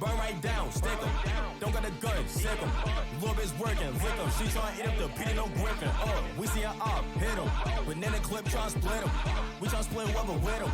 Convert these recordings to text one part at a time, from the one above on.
burn right down, stick 'em. Don't got a gun, sick 'em. Little bitch working, lick 'em. She tryna eat up the Peter, no gripping. We see her up, hit 'em. Banana clip tryna split 'em. We tryna split whoever with 'em.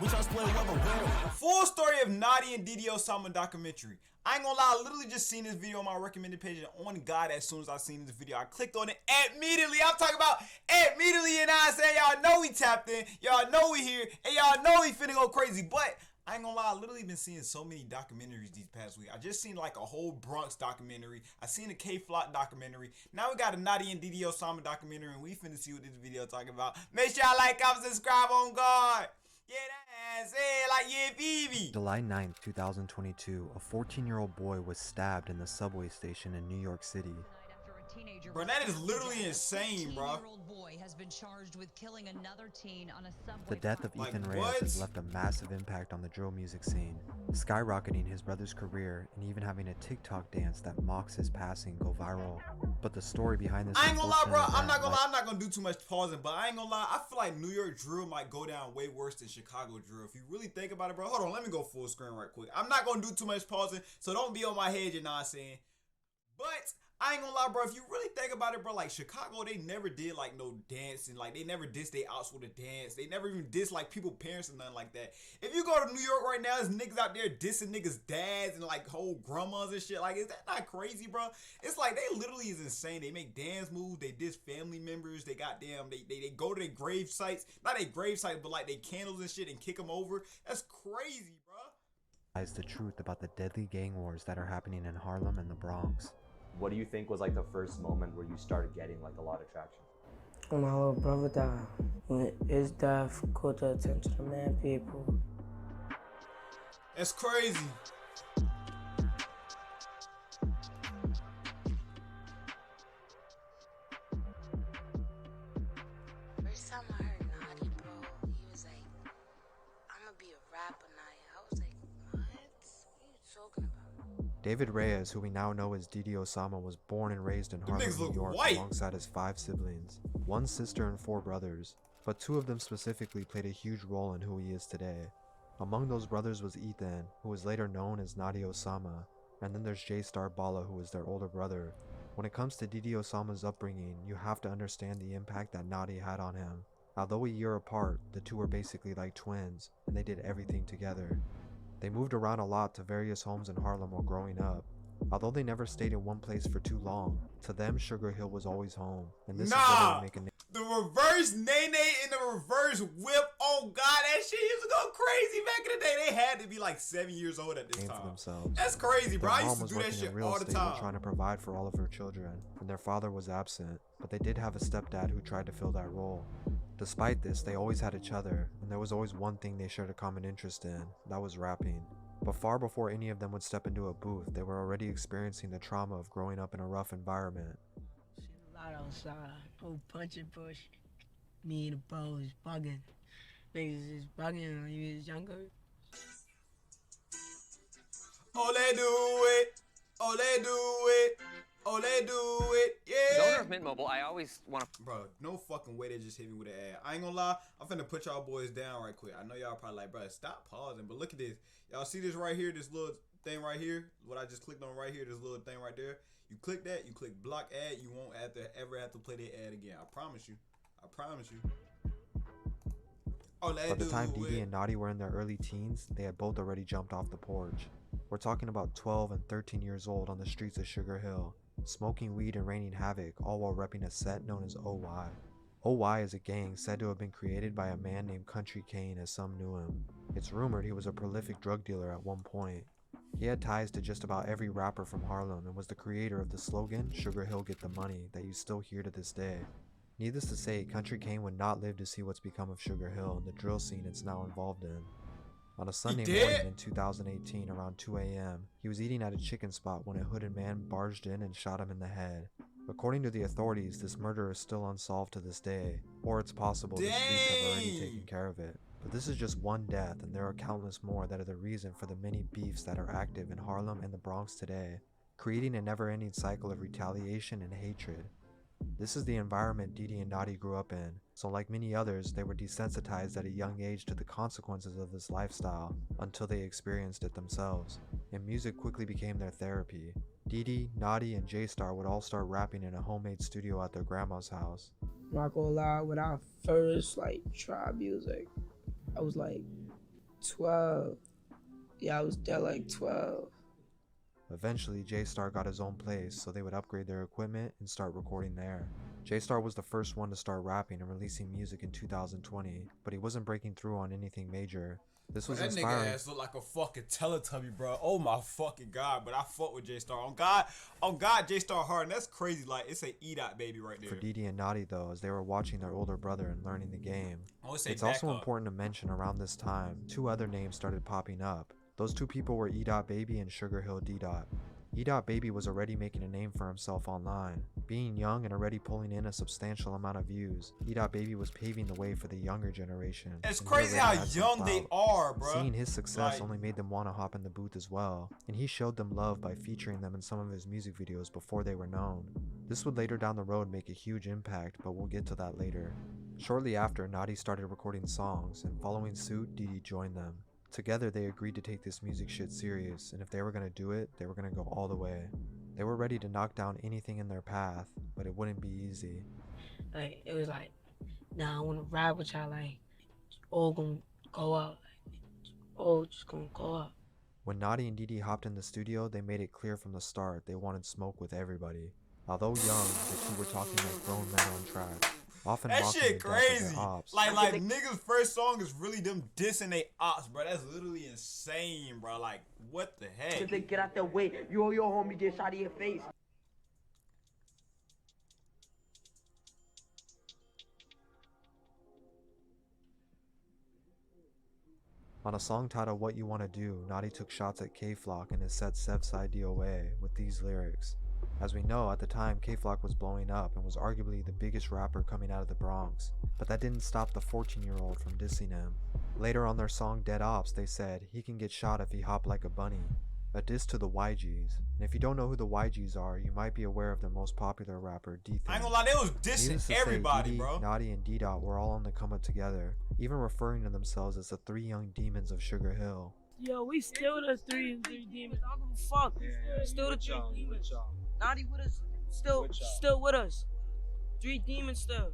We tryna split whoever with 'em. Full story of Notti and ddosama documentary. I ain't gonna lie, I literally just seen this video on my recommended page, and on God, as soon as I seen this video, I clicked on it immediately. I'm talking about immediately, and I say, y'all know we tapped in, y'all know we here, and y'all know we finna go crazy. But I ain't gonna lie, I literally been seeing so many documentaries these past week. I just seen like a whole Bronx documentary. I seen a K-Flock documentary. Now we got a Notti and ddosama documentary, and we finna see what this video talking about. Make sure y'all like, comment, subscribe on God. Yeah, that's it, like yeah, baby. July 9th, 2022, a 14-year-old boy was stabbed in the subway station in New York City. Bro, that is literally insane, bro. Boy has been charged with killing another teen on a subway. The death of Ethan Reyes has left a massive impact on the drill music scene, skyrocketing his brother's career and even having a TikTok dance that mocks his passing go viral. But the story behind this, I ain't gonna lie, bro. I'm not gonna do too much pausing, but I ain't gonna lie. I feel like New York drill might go down way worse than Chicago drill. If you really think about it, bro. Hold on, let me go full screen right quick. I'm not gonna do too much pausing, so don't be on my head, you know what I'm saying? But I ain't gonna lie, bro. If you really think about it, bro, like Chicago, they never did like no dancing. Like they never dissed they outs with a dance. They never even dissed like people parents and nothing like that. If you go to New York right now, there's niggas out there dissing niggas' dads and like whole grandmas and shit. Like, is that not crazy, bro? It's like they literally is insane. They make dance moves. They diss family members. They goddamn. They go to their grave sites. Not their grave sites, but like they candles and shit and kick them over. That's crazy, bro. Is the truth about the deadly gang wars that are happening in Harlem and the Bronx. What do you think was like the first moment where you started getting like a lot of traction? When my little brother died. When his death caught the attention of mad people. That's crazy. First time I heard Notti, bro, he was like, I'm gonna be a rapper now. I was like, what? What are you talking about? David Reyes, who we now know as ddosama, was born and raised in Harlem, New York, alongside his 5 siblings, 1 sister and 4 brothers, but 2 of them specifically played a huge role in who he is today. Among those brothers was Ethan, who was later known as Notti OSAMA, and then there's J Star Bala, who was their older brother. When it comes to ddosama's upbringing, you have to understand the impact that Notti had on him. Although a year apart, the 2 were basically like twins, and they did everything together. They moved around a lot to various homes in Harlem while growing up. Although they never stayed in one place for too long, to them Sugar Hill was always home, and this is where they would make a name. The reverse Nene and the reverse whip, oh God, that shit used to go crazy back in the day. They had to be like 7 years old at this time. For themselves. That's crazy, bro. I used to do that in shit real all the estate time. Trying to provide for all of her children, and their father was absent, but they did have a stepdad who tried to fill that role. Despite this, they always had each other, and there was always one thing they shared a common interest in, that was rapping. But far before any of them would step into a booth, they were already experiencing the trauma of growing up in a rough environment. Shit a lot outside. Oh, punch and push. Me and the bros bugging. Niggas is bugging when you was younger. Oh, they do it. Oh, they do it. Oh, they do it. Yeah. As owner of Mint Mobile, I always want to... Bro, no fucking way they just hit me with an ad. I ain't gonna lie. I'm finna put y'all boys down right quick. I know y'all probably like, bro, stop pausing. But look at this. Y'all see this right here? This little thing right here? What I just clicked on right here? This little thing right there? You click that. You click block ad. You won't ever have to play that ad again. I promise you. I promise you. Oh, by the time Didi and Notti were in their early teens, they had both already jumped off the porch. We're talking about 12 and 13 years old on the streets of Sugar Hill, smoking weed and raining havoc, all while repping a set known as OY. OY is a gang said to have been created by a man named Country Kane, as some knew him. It's rumored he was a prolific drug dealer at one point. He had ties to just about every rapper from Harlem and was the creator of the slogan, Sugar Hill Get the Money, that you still hear to this day. Needless to say, Country Kane would not live to see what's become of Sugar Hill and the drill scene it's now involved in. On a Sunday morning in 2018 around 2 a.m., he was eating at a chicken spot when a hooded man barged in and shot him in the head. According to the authorities, this murder is still unsolved to this day, or it's possible the streets have already taken care of it. But this is just one death, and there are countless more that are the reason for the many beefs that are active in Harlem and the Bronx today, creating a never-ending cycle of retaliation and hatred. This is the environment Didi and Notti grew up in, so like many others, they were desensitized at a young age to the consequences of this lifestyle until they experienced it themselves, and music quickly became their therapy. Didi, Notti, and J-Star would all start rapping in a homemade studio at their grandma's house. Not gonna lie, when I first tried music, I was 12. Yeah, I was there 12. Eventually, J-Star got his own place, so they would upgrade their equipment and start recording there. J-Star was the first one to start rapping and releasing music in 2020, but he wasn't breaking through on anything major. This was that inspiring. nigga ass look like a fucking Teletubby, bro. Oh my fucking god, but I fuck with J-Star. On God, J-Star hard, and that's crazy. It's a E-Dot baby right there. For Didi and Notti though, as they were watching their older brother and learning the game. It's back also up. important to mention around this time, two other names started popping up. Those two people were E-Dot Baby and Sugar Hill D-Dot. E-Dot Baby was already making a name for himself online. Being young and already pulling in a substantial amount of views, E-Dot Baby was paving the way for the younger generation. It's and he crazy already how had some young they clout. are, bro. Seeing his success only made them want to hop in the booth as well, and he showed them love by featuring them in some of his music videos before they were known. This would later down the road make a huge impact, but we'll get to that later. Shortly after, Notti started recording songs, and following suit, Didi joined them. Together, they agreed to take this music shit serious, and if they were gonna do it, they were gonna go all the way. They were ready to knock down anything in their path, but it wouldn't be easy. It was nah, I wanna ride with y'all, all gonna go out. All just gonna go out. When Notti and Didi hopped in the studio, they made it clear from the start they wanted smoke with everybody. Although young, the two were talking like grown men on track. Often that mocking shit the death of crazy. their ops. Like niggas' first song is really them dissing they ops, bro. That's literally insane, bro. Like, what the heck? They get out their way. You or your homie get shot in your face. On a song titled What You Wanna Do, Notti took shots at K-Flock and his set Sev Side DOA with these lyrics. As we know, at the time, K-Flock was blowing up and was arguably the biggest rapper coming out of the Bronx, but that didn't stop the 14-year-old from dissing him. Later on their song Dead Ops, they said, he can get shot if he hop like a bunny. A diss to the YGs. And if you don't know who the YGs are, you might be aware of their most popular rapper, D-Thing. I ain't gonna lie, they was dissing everybody, Didi, bro. Notti, and D-Dot were all on the come up together, even referring to themselves as the three young demons of Sugar Hill. Yo, we still the three demons. I don't give a fuck. Still the three demons. Notti with us. Still with us. Three demons still.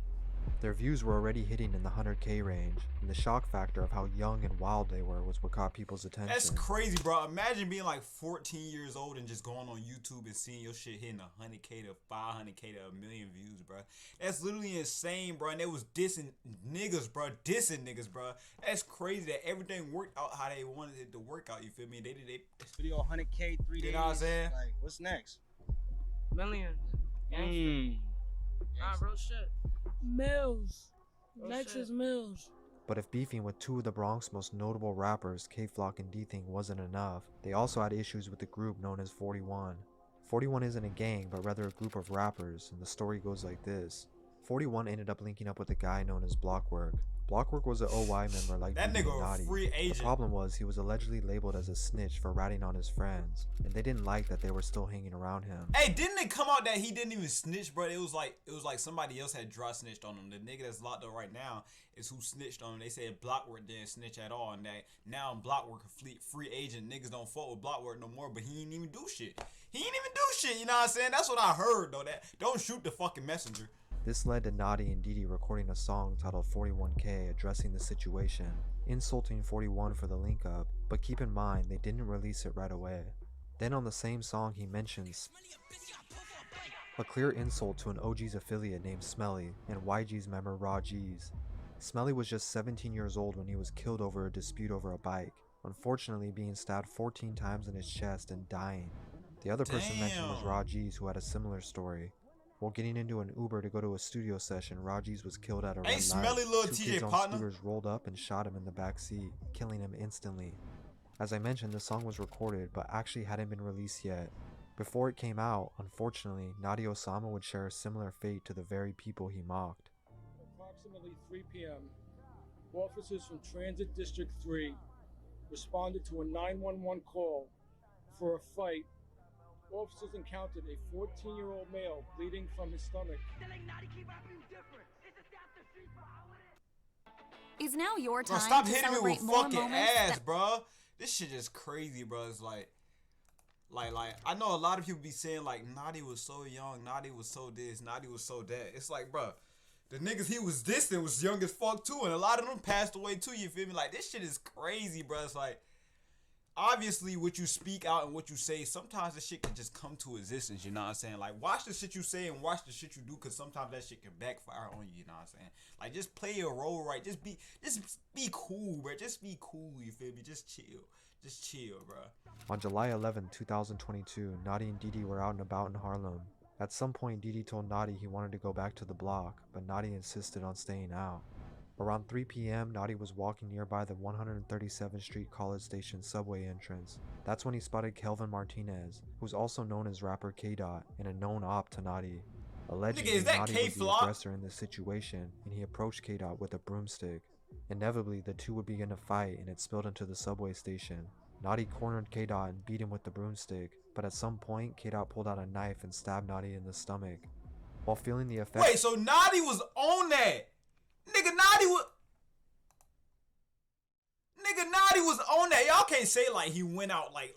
Their views were already hitting in the 100K range, and the shock factor of how young and wild they were was what caught people's attention. That's crazy, bro. Imagine being 14 years old and just going on YouTube and seeing your shit hitting 100K to 500K to 1 million views, bro. That's literally insane, bro. And they was dissing niggas, bro. That's crazy that everything worked out how they wanted it to work out. You feel me? They video 100K 3 days. You know what I'm saying? Like, what's next? Millions. Nah, real shit. Mills. Next is Mills. But if beefing with two of the Bronx's most notable rappers, K-Flock and D-Thing, wasn't enough, they also had issues with the group known as 41. 41 isn't a gang, but rather a group of rappers, and the story goes like this. 41 ended up linking up with a guy known as Blockwork. Blockwork was an OY member like that Didi nigga and a Notti. free agent. The problem was he was allegedly labeled as a snitch for ratting on his friends, and they didn't like that they were still hanging around him. Hey, didn't it come out that he didn't even snitch, bro? It was like somebody else had dry snitched on him. The nigga that's locked up right now is who snitched on him. They said Blockwork didn't snitch at all, and that now Blockwork a free agent. Niggas don't fuck with Blockwork no more, but he ain't even do shit. You know what I'm saying? That's what I heard though. That don't shoot the fucking messenger. This led to Notti and Didi recording a song titled 41K addressing the situation, insulting 41 for the link up, but keep in mind they didn't release it right away. Then on the same song he mentions a clear insult to an OG's affiliate named Smelly and YG's member Raw G's. Smelly was just 17 years old when he was killed over a dispute over a bike, unfortunately being stabbed 14 times in his chest and dying. The other person mentioned was Raw G's, who had a similar story. While getting into an Uber to go to a studio session, Raji's was killed at a red light. Smelly little Two TJ kids on partner. scooters rolled up and shot him in the back seat, killing him instantly. As I mentioned, the song was recorded, but actually hadn't been released yet. Before it came out, unfortunately, Notti OSAMA would share a similar fate to the very people he mocked. Approximately 3 p.m., officers from Transit District 3 responded to a 911 call for a fight officers encountered a 14-year-old male bleeding from his stomach. Is now your Bro, time stop to hitting me celebrate with more fucking moments ass, that- bro. This shit is crazy, bro. It's like I know a lot of people be saying like Notti was so young, Notti was so this, Notti was so that. It's like, bro, the niggas he was dissing was young as fuck too, and a lot of them passed away too. You feel me? Like this shit is crazy, bro. It's like obviously what you speak out and what you say, sometimes this shit can just come to existence. You know what I'm saying? Like watch the shit you say and watch the shit you do, cause sometimes that shit can backfire on you. You know what I'm saying? Like just play your role right. Just be cool, bro. Just be cool. You feel me? Just chill. Just chill, bro. On July 11, 2022, Notti and Didi were out and about in Harlem. At some point, Didi told Notti he wanted to go back to the block, but Notti insisted on staying out. Around 3 p.m., Notti was walking nearby the 137th Street College Station subway entrance. That's when he spotted Kelvin Martinez, who's also known as rapper K-Dot and a known op to Notti. Allegedly, Nigga, is that Notti was the K-Flop? aggressor in this situation, and he approached K-Dot with a broomstick. Inevitably, the two would begin a fight, and it spilled into the subway station. Notti cornered K-Dot and beat him with the broomstick, but at some point, K-Dot pulled out a knife and stabbed Notti in the stomach. While feeling the effects— Wait, so Notti was on that? Nigga, Notti was on that. Y'all can't say like he went out like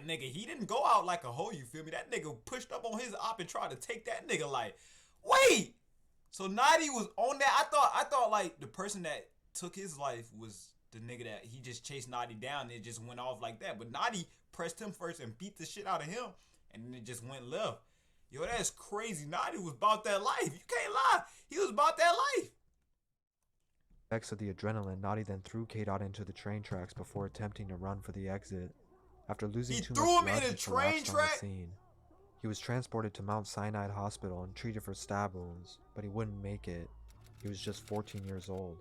nigga, he didn't go out like a hoe, you feel me? That nigga pushed up on his op and tried to take that nigga. Like, wait. So Notti was on that. I thought like the person that took his life was the nigga that he just chased Notti down and it just went off like that. But Notti pressed him first and beat the shit out of him, and then it just went left. Yo, that's crazy. Notti was about that life. You can't lie. He was about that life. effects of the adrenaline, Notti then threw K-Dot into the train tracks before attempting to run for the exit. After losing too much blood, he collapsed on the scene. He was transported to Mount Sinai Hospital and treated for stab wounds, but he wouldn't make it. He was just 14 years old.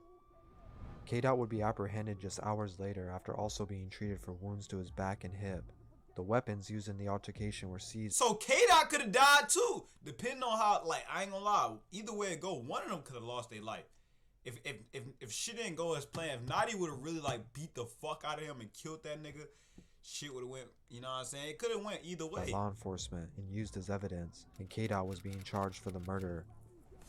K-Dot would be apprehended just hours later after also being treated for wounds to his back and hip. The weapons used in the altercation were seized. So K-Dot could have died too, depending on how, like, I ain't gonna lie, either way it go, one of them could have lost their life. If shit didn't go as planned, if Notti would have really like beat the fuck out of him and killed that nigga, shit would have went, you know what I'm saying? It could have went either way. By law enforcement and used as evidence, and K-Dot was being charged for the murder.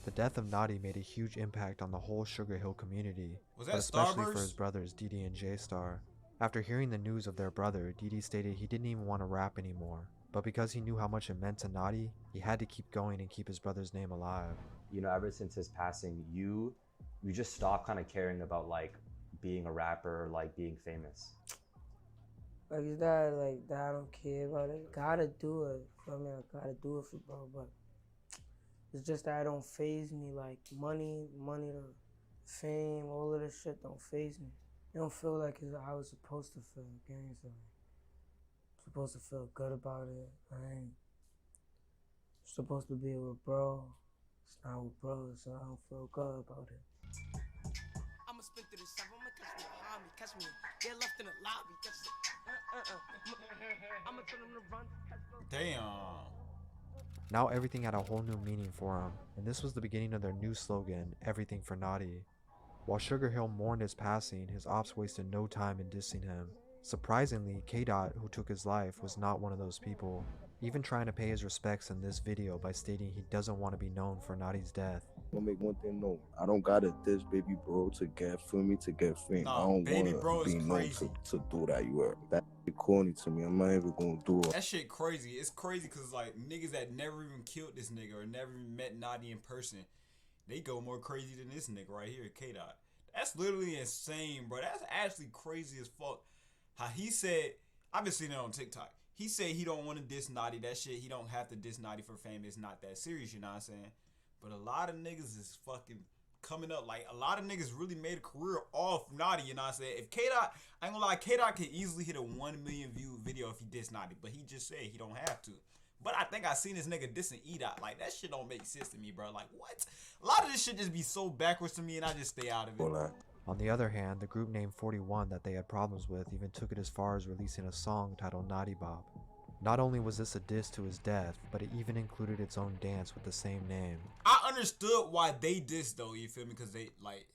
The death of Notti made a huge impact on the whole Sugar Hill community, but especially for his brothers Didi and J-Star. After hearing the news of their brother, Didi stated he didn't even want to rap anymore, but because he knew how much it meant to Notti, he had to keep going and keep his brother's name alive. You know, ever since his passing, you just stopped kind of caring about like being a rapper, like being famous. Like it's not like that I don't care about it. Gotta do it. I mean, I gotta do it for bro, but it's just that it don't faze me. Like money, the fame, all of this shit don't faze me. It don't feel like it's how I was supposed to feel. Gang, so I'm supposed to feel good about it. I ain't supposed to be with bro. It's not with bro, so I don't feel good about it. I'ma spin through the stuff, I'ma catch me behind me, catch me. Get left in the lobby, catch I'ma tell them to run. Damn. Now everything had a whole new meaning for him, and this was the beginning of their new slogan, Everything for Notti. While Sugar Hill mourned his passing, his ops wasted no time in dissing him. Surprisingly, K-Dot, who took his life, was not one of those people, even trying to pay his respects in this video by stating he doesn't want to be known for Notti's death. I'm gonna make one thing known. I don't gotta diss baby bro to get fame. Nah, I don't baby wanna bro is be known crazy. to do that. You heard? That's corny to me. I'm not even gonna do it. That shit crazy. It's crazy because like niggas that never even killed this nigga or never even met Notti in person, they go more crazy than this nigga right here, K-Dot. That's literally insane, bro. That's actually crazy as fuck. How he said, I've been seeing it on TikTok. He said he don't want to diss Notti. That shit, he don't have to diss Notti for fame. It's not that serious, you know what I'm saying? But a lot of niggas is fucking coming up. Like, a lot of niggas really made a career off Notti, you know what I'm saying? If K-Dot, I ain't gonna lie, K-Dot could easily hit a 1 million view video if he diss Notti. But he just said he don't have to. But I think I seen this nigga dissing E-Dot. Like, that shit don't make sense to me, bro. Like, what? A lot of this shit just be so backwards to me, and I just stay out of it. On the other hand, the group named 41 that they had problems with even took it as far as releasing a song titled Notti Bop. Not only was this a diss to his death, but it even included its own dance with the same name. I understood why they dissed though, you feel me? Because they, like,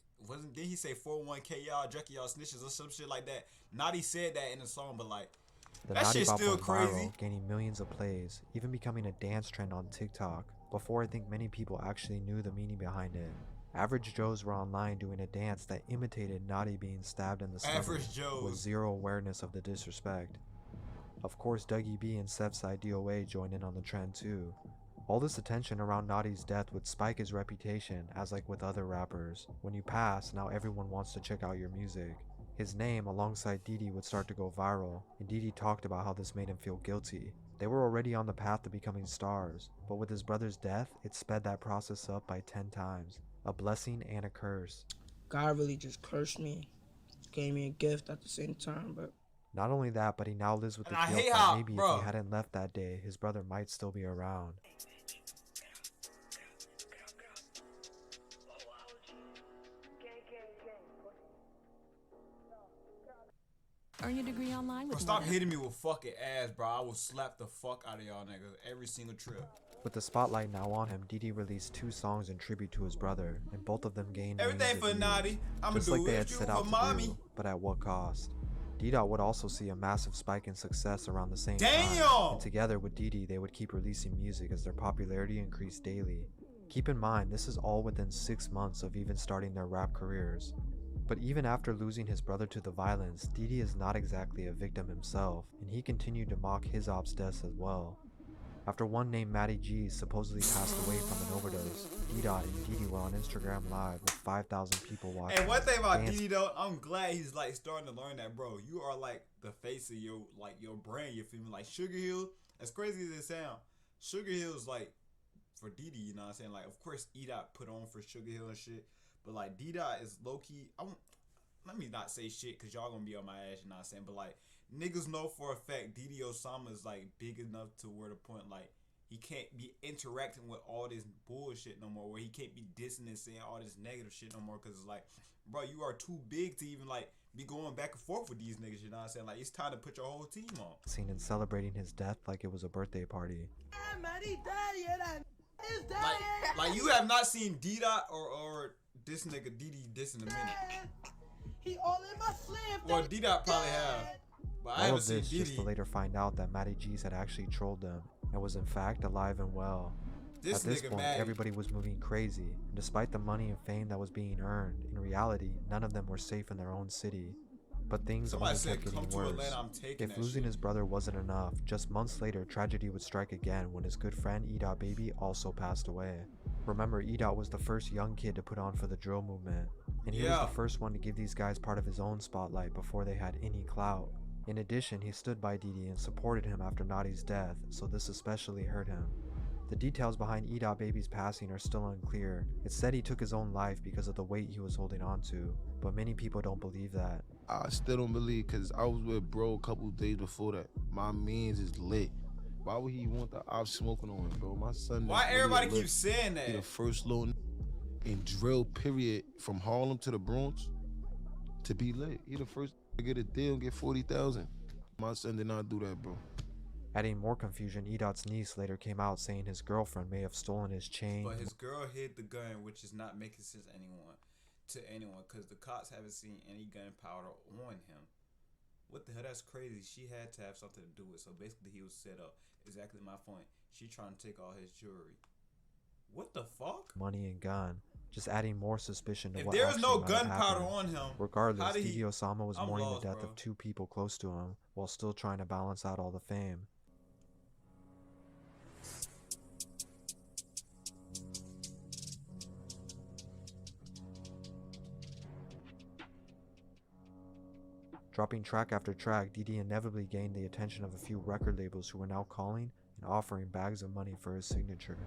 did he say 41K y'all, Drucky y'all snitches or some shit like that? Notti said that in the song, but like, The That Naughty shit's Bop still went crazy. viral, gaining millions of plays, even becoming a dance trend on TikTok, before I think many people actually knew the meaning behind it. Average Joes were online doing a dance that imitated Naughty being stabbed in the stomach, Average Joes. with zero awareness of the disrespect. Of course, Dougie B and Sevside DOA joined in on the trend too. All this attention around Naughty's death would spike his reputation, as like with other rappers. When you pass, now everyone wants to check out your music. His name, alongside Diddy, would start to go viral, and Diddy talked about how this made him feel guilty. They were already on the path to becoming stars, but with his brother's death, it sped that process up by 10 times. A blessing and a curse. God really just cursed me, gave me a gift at the same time, but Not only that, but he now lives with the And I guilt hate that how, maybe bro. if he hadn't left that day, his brother might still be around. Earn your degree online with Bro, stop hitting me with fucking ass, bro. I will slap the fuck out of y'all niggas every single trip. With the spotlight now on him, Diddy released 2 songs in tribute to his brother, and both of them gained Everything millions of for Naughty. views, I'ma just do like they it had set for out to mommy. do, but at what cost? D-Dot would also see a massive spike in success around the same Damn! time, and together with Diddy, they would keep releasing music as their popularity increased daily. Keep in mind, this is all within 6 months of even starting their rap careers. But even after losing his brother to the violence, Diddy is not exactly a victim himself, and he continued to mock his ops' deaths as well. After one named Matty G supposedly passed away from an overdose, D-Dot and Diddy were on Instagram Live with 5,000 people watching. And one thing about dancing. Diddy though, I'm glad he's like starting to learn that, bro. You are like the face of your brand. You feel me? Like Sugar Hill, as crazy as it sound, Sugar Hill's like for Diddy. You know what I'm saying? Like, of course, E-Dot put on for Sugar Hill and shit, but like D-Dot is low key. Let me not say shit because y'all gonna be on my ass. You know what I'm saying? But like niggas know for a fact ddosama is like big enough to where the point like he can't be interacting with all this bullshit no more, where he can't be dissing and saying all this negative shit no more, because it's like, bro, you are too big to even like be going back and forth with these niggas. You know what I'm saying? Like, it's time to put your whole team on. Seen and celebrating his death like it was a birthday party. Like you have not seen D-Dot or this nigga Diddy diss in a minute. He all in my slam. Well, D-Dot probably have, but I All haven't of seen this just to Diddy. later find out that Matty G's had actually trolled them and was in fact alive and well. This At this nigga point, Matty. everybody was moving crazy, and despite the money and fame that was being earned, in reality, none of them were safe in their own city. But things Somebody only said, kept "Come getting to worse. Atlanta, I'm taking If that losing shit." his brother wasn't enough, just months later, tragedy would strike again when his good friend E-Dot Baby also passed away. Remember, E-Dot was the first young kid to put on for the drill movement, and he was Yeah. the first one to give these guys part of his own spotlight before they had any clout. In addition, he stood by Diddy and supported him after Notti's death, so this especially hurt him. The details behind E-Dot Baby's passing are still unclear. It's said he took his own life because of the weight he was holding on to, but many people don't believe that. I still don't believe, because I was with bro a couple days before that. My mans is lit. Why would he want the op smoking on him, bro? My son. Why really everybody lit. keeps saying that? He the first little in drill period from Harlem to the Bronx to be lit. He the first to get a deal and get 40,000. My son did not do that, bro. Adding more confusion, E-Dot's niece later came out saying his girlfriend may have stolen his chain. But his girl hid the gun, which is not making sense to anyone, because the cops haven't seen any gunpowder on him. What the hell? That's crazy. She had to have something to do with it. So basically, he was set up. Exactly my point. She trying to take all his jewelry. What the fuck? Money and gun, just adding more suspicion to If what there is actually no might have gunpowder happened. on him, Regardless, how did he- ddosama was I'm mourning lost, the death bro. of 2 people close to him, while still trying to balance out all the fame. Dropping track after track, Diddy inevitably gained the attention of a few record labels who were now calling and offering bags of money for his signature.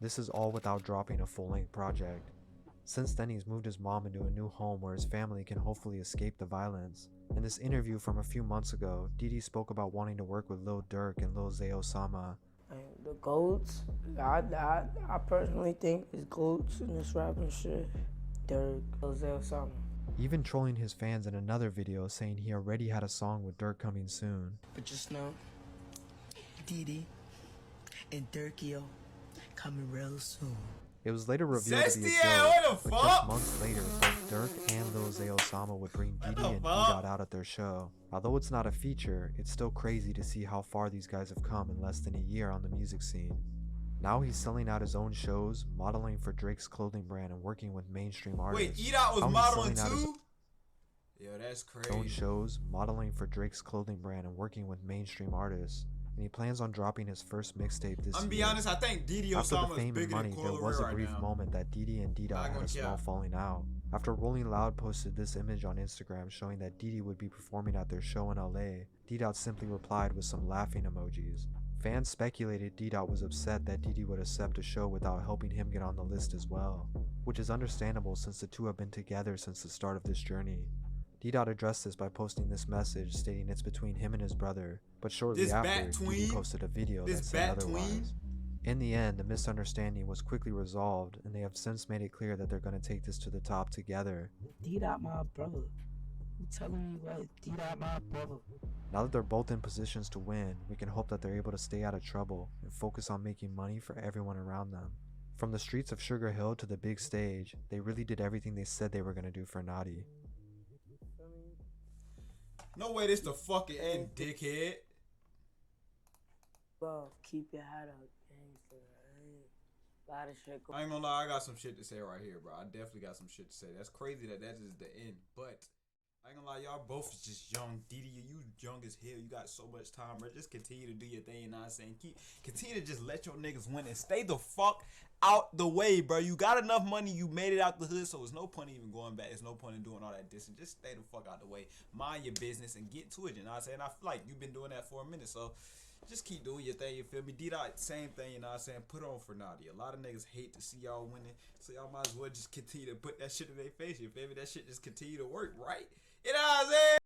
This is all without dropping a full-length project. Since then, he's moved his mom into a new home where his family can hopefully escape the violence. In this interview from a few months ago, Diddy spoke about wanting to work with Lil Durk and Lil OSAMA. The GOATs, I personally think is GOATs in this rapping shit. Dirk, OSAMA. Even trolling his fans in another video saying he already had a song with Durk coming soon. But just know, Diddy and Durkio coming real soon. It was later revealed to be a Zesty, joke, what the but just fuck? months later, both Dirk and Lil Zay Osama would bring Diddy and D-Dot out at their show. Although it's not a feature, it's still crazy to see how far these guys have come in less than a year on the music scene. Now he's selling out his own shows, modeling for Drake's clothing brand and working with mainstream artists. Wait, E-Dot was How he's modeling selling out his too? Yo, that's crazy. own shows, modeling for Drake's clothing brand and working with mainstream artists. And he plans on dropping his first mixtape this year. I'm be honest, I think Diddy After Osama the is fame and bigger money, than there Coil was a right brief now. moment that Diddy and D-Dot had a small falling out. After Rolling Loud posted this image on Instagram showing that Diddy would be performing at their show in LA, D-Dot simply replied with some laughing emojis. Fans speculated D-Dot was upset that Diddy would accept a show without helping him get on the list as well, which is understandable since the two have been together since the start of this journey. D-Dot addressed this by posting this message stating it's between him and his brother, but shortly This after, bat Diddy tween? posted a video This that said bat otherwise. tween? In the end, the misunderstanding was quickly resolved, and they have since made it clear that they're going to take this to the top together. D-Dot my brother. You telling me what? D-Dot my brother. Now that they're both in positions to win, we can hope that they're able to stay out of trouble and focus on making money for everyone around them. From the streets of Sugar Hill to the big stage, they really did everything they said they were going to do for Notti. No way this the fucking end, dickhead. Bro, keep your head up, gangster. A lot of shit going. I ain't gonna lie, I got some shit to say right here, bro. I definitely got some shit to say. That's crazy that is the end, but I ain't gonna lie, y'all both is just young. Diddy, you young as hell. You got so much time, bro. Just continue to do your thing, you know what I'm saying? Continue to just let your niggas win and stay the fuck out the way, bro. You got enough money, you made it out the hood, so there's no point even going back. There's no point in doing all that distance. Just stay the fuck out the way. Mind your business and get to it, you know what I'm saying? I feel like you've been doing that for a minute, so just keep doing your thing, you feel me? D-Dot, same thing, you know what I'm saying? Put on for Notti. A lot of niggas hate to see y'all winning, so y'all might as well just continue to put that shit in their face, you feel me? That shit just continue to work, right? You know what I'm saying?